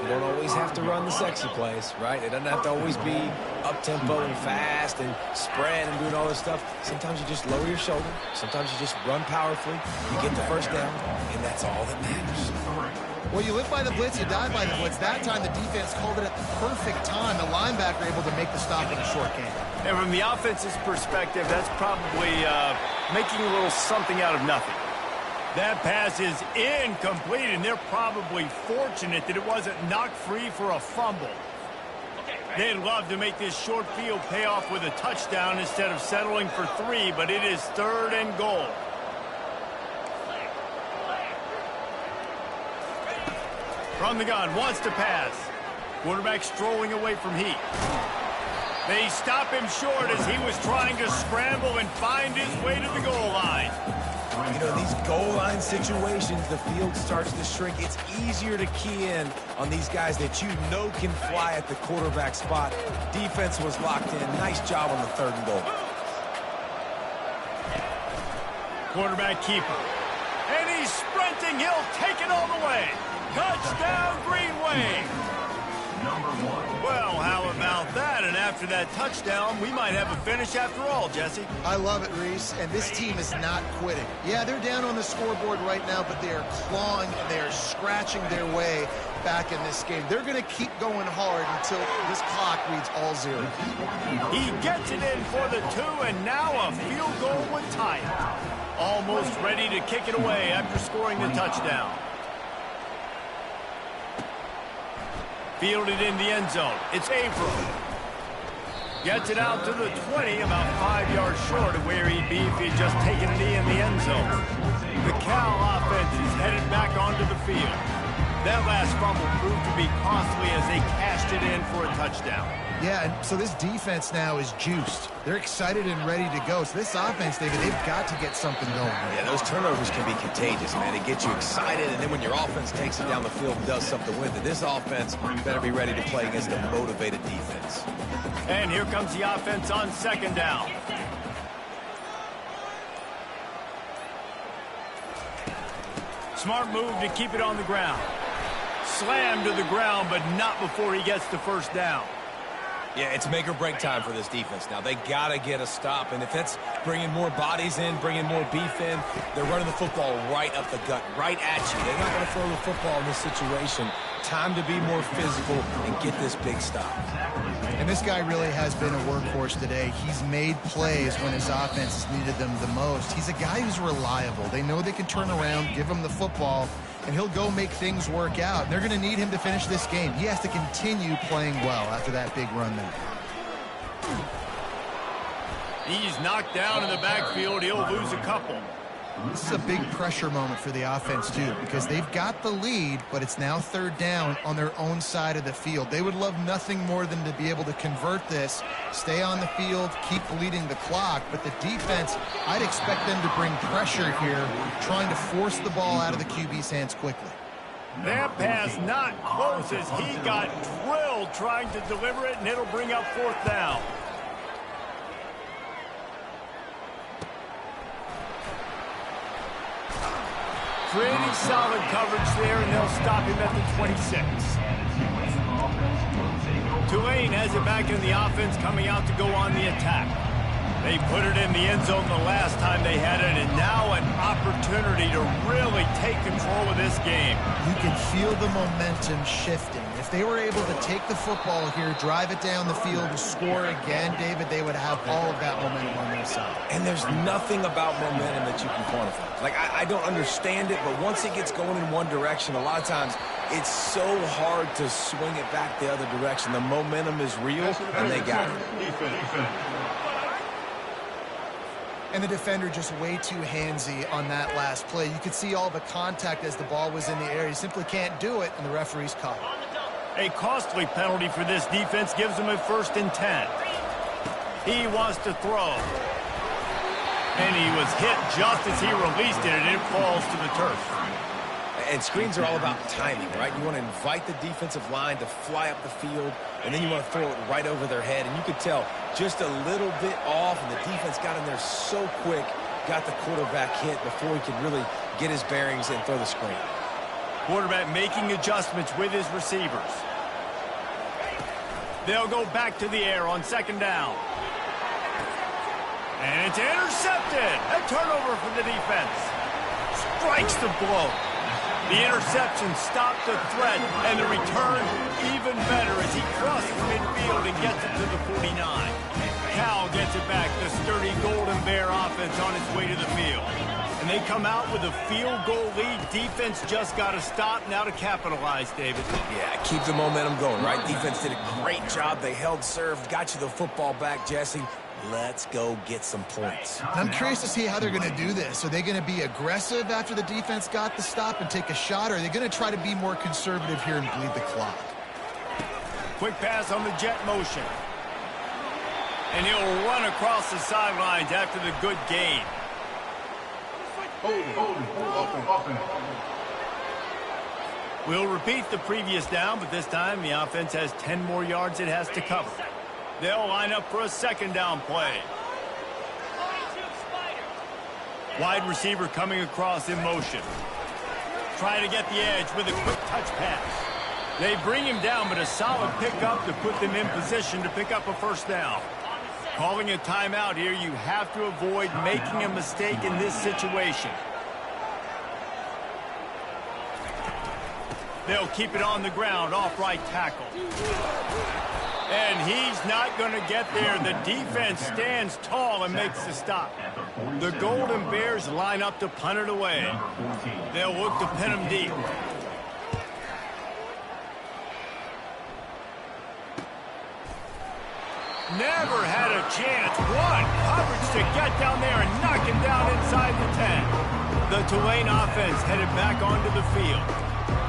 You don't always have to run the sexy plays, right? It doesn't have to always be up-tempo and fast and spread and doing all this stuff. Sometimes you just lower your shoulder. Sometimes you just run powerfully. You get the first down, and that's all that matters. Well, you live by the blitz, you die by the blitz. That time the defense called it at the perfect time. The linebacker able to make the stop in a short game. And from the offense's perspective, that's probably making a little something out of nothing. That pass is incomplete, and they're probably fortunate that it wasn't knocked free for a fumble. They'd love to make this short field pay off with a touchdown instead of settling for 3, but it is 3rd and goal. From the gun, wants to pass. Quarterback strolling away from heat. They stop him short as he was trying to scramble and find his way to the goal line. You know, these goal line situations, the field starts to shrink. It's easier to key in on these guys that you know can fly at the quarterback spot. Defense was locked in. Nice job on the 3rd and goal. Quarterback keeper. And he's sprinting. He'll take it all the way. Touchdown, Green Wave. Well, how about that? And after that touchdown, we might have a finish after all, Jesse. I love it, Reese, and this team is not quitting. Yeah, they're down on the scoreboard right now, but they are clawing and they are scratching their way back in this game. They're going to keep going hard until this clock reads all 0. He gets it in for the 2, and now a field goal would tie it. Almost ready to kick it away after scoring the touchdown. Fielded in the end zone. It's Averill. Gets it out to the 20, about 5 yards short of where he'd be if he'd just taken a knee in the end zone. The Cal offense is headed back onto the field. That last fumble proved to be costly as they cashed it in for a touchdown. Yeah, and so this defense now is juiced. They're excited and ready to go. So this offense, David, they've got to get something going. Yeah, those turnovers can be contagious, man. It gets you excited, and then when your offense takes it down the field and does something with it, this offense better be ready to play against a motivated defense. And here comes the offense on second down. Smart move to keep it on the ground. Slammed to the ground, but not before he gets the first down. Yeah, it's make or break time for this defense now. They got to get a stop, and if that's bringing more bodies in, bringing more beef in, they're running the football right up the gut, right at you. They're not going to throw the football in this situation. Time to be more physical and get this big stop. And this guy really has been a workhorse today. He's made plays when his offense has needed them the most. He's a guy who's reliable. They know they can turn around, give him the football, and he'll go make things work out. And they're going to need him to finish this game. He has to continue playing well after that big run there. He's knocked down in the backfield. He'll lose a couple. This is a big pressure moment for the offense, too, because they've got the lead, but it's now third down on their own side of the field. They would love nothing more than to be able to convert this, stay on the field, keep bleeding the clock. But the defense, I'd expect them to bring pressure here, trying to force the ball out of the QB's hands quickly. That pass not close as he got drilled trying to deliver it, and it'll bring up fourth down. Pretty solid coverage there, and they'll stop him at the 26. Tulane has it back in the offense, coming out to go on the attack. They put it in the end zone the last time they had it, and now an opportunity to really take control of this game. You can feel the momentum shifting. If they were able to take the football here, drive it down the field, and score again, David, they would have all of that momentum on their side. And there's nothing about momentum that you can quantify. Like, I don't understand it, but once it gets going in one direction, a lot of times it's so hard to swing it back the other direction. The momentum is real, and they got it. And the defender just way too handsy on that last play. You could see all the contact as the ball was in the air. He simply can't do it, and the referee's caught it. A costly penalty for this defense gives him a 1st and 10. He wants to throw. And he was hit just as he released it, and it falls to the turf. And screens are all about timing, right? You want to invite the defensive line to fly up the field, and then you want to throw it right over their head. And you could tell just a little bit off, and the defense got in there so quick, got the quarterback hit before he could really get his bearings and throw the screen. Quarterback making adjustments with his receivers. They'll go back to the air on 2nd down. And it's intercepted. A turnover for the defense. Strikes the blow. The interception stopped the threat, and the return even better as he crosses midfield and gets it to the 49. Cal gets it back. The sturdy Golden Bear offense on its way to the field. And they come out with a field goal lead. Defense just got to stop now to capitalize, David. Yeah, keep the momentum going, right? Defense did a great job. They held serve, got you the football back, Jesse. Let's go get some points. I'm curious to see how they're going to do this. Are they going to be aggressive after the defense got the stop and take a shot, or are they going to try to be more conservative here and bleed the clock? Quick pass on the jet motion. And he'll run across the sidelines after the good gain. Offense. We'll repeat the previous down, but this time the offense has 10 more yards it has to cover. They'll line up for a 2nd down play. Wide receiver coming across in motion. Trying to get the edge with a quick touch pass. They bring him down, but a solid pickup to put them in position to pick up a 1st down. Calling a timeout here, you have to avoid making a mistake in this situation. They'll keep it on the ground, off right tackle. And he's not going to get there. The defense stands tall and makes the stop. The Golden Bears line up to punt it away. They'll look to pin him deep. Never had a chance. One coverage to get down there and knock him down inside the 10. The Tulane offense headed back onto the field.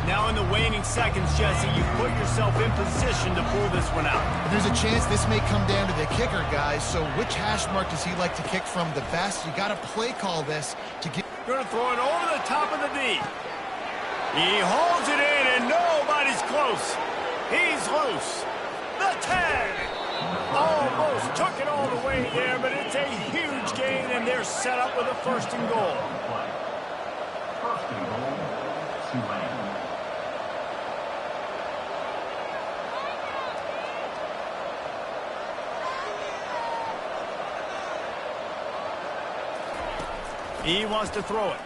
Now in the waning seconds, Jesse, you put yourself in position to pull this one out. There's a chance this may come down to the kicker, guys. So which hash mark does he like to kick from the best? You got to play call this to get... Going to throw it over the top of the D. He holds it in, and nobody's close. He's loose. The tag. Almost took it all the way there, but it's a huge gain, and they're set up with a first and goal. First and goal, Tulane. He wants to throw it.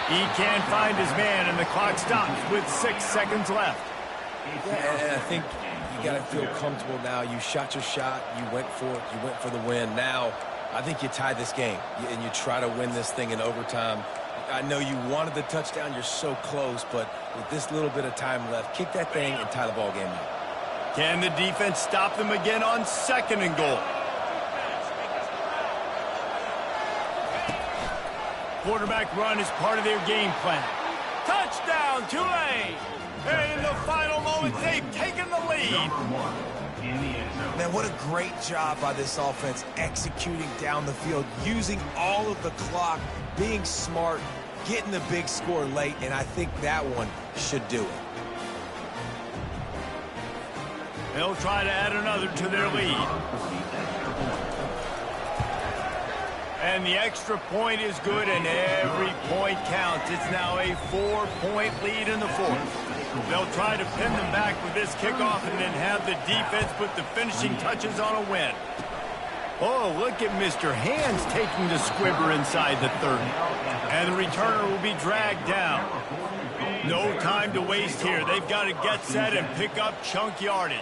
He can't find his man, and the clock stops with 6 seconds left. Yeah, and I think you got to feel comfortable now. You shot your shot. You went for it. You went for the win. Now, I think you tie this game, and you try to win this thing in overtime. I know you wanted the touchdown. You're so close, but with this little bit of time left, kick that thing and tie the ball game out. Can the defense stop them again on second and goal? Quarterback run is part of their game plan. Touchdown, Tulane! And in the final moments, they've taken the lead. Man, what a great job by this offense executing down the field, using all of the clock, being smart, getting the big score late, and I think that one should do it. They'll try to add another to their lead. And the extra point is good, and every point counts. It's now a 4-point lead in the fourth. They'll try to pin them back with this kickoff and then have the defense put the finishing touches on a win. Oh, look at Mr. Hands taking the squibber inside the 30. And the returner will be dragged down. No time to waste here. They've got to get set and pick up chunk yardage.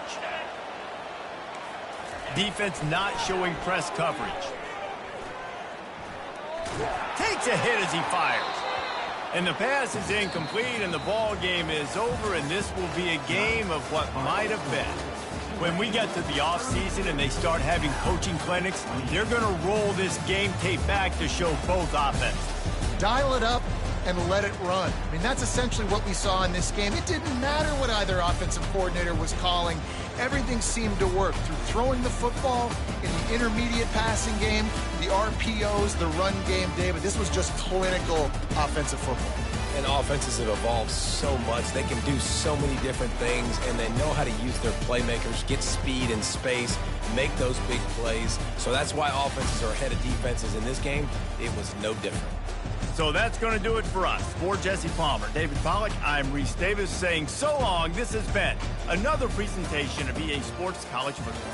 Defense not showing press coverage. Takes a hit as he fires. And the pass is incomplete, and the ball game is over, and this will be a game of what might have been. When we get to the offseason and they start having coaching clinics, they're going to roll this game tape back to show both offenses. Dial it up and let it run. I mean, that's essentially what we saw in this game. It didn't matter what either offensive coordinator was calling. Everything seemed to work through throwing the football in the intermediate passing game, the RPOs, the run game, David. This was just clinical offensive football. And offenses have evolved so much. They can do so many different things, and they know how to use their playmakers, get speed and space, make those big plays. So that's why offenses are ahead of defenses in this game. It was no different. So that's going to do it for us. For Jesse Palmer, David Pollack, I'm Reese Davis saying so long. This has been another presentation of EA Sports College Football.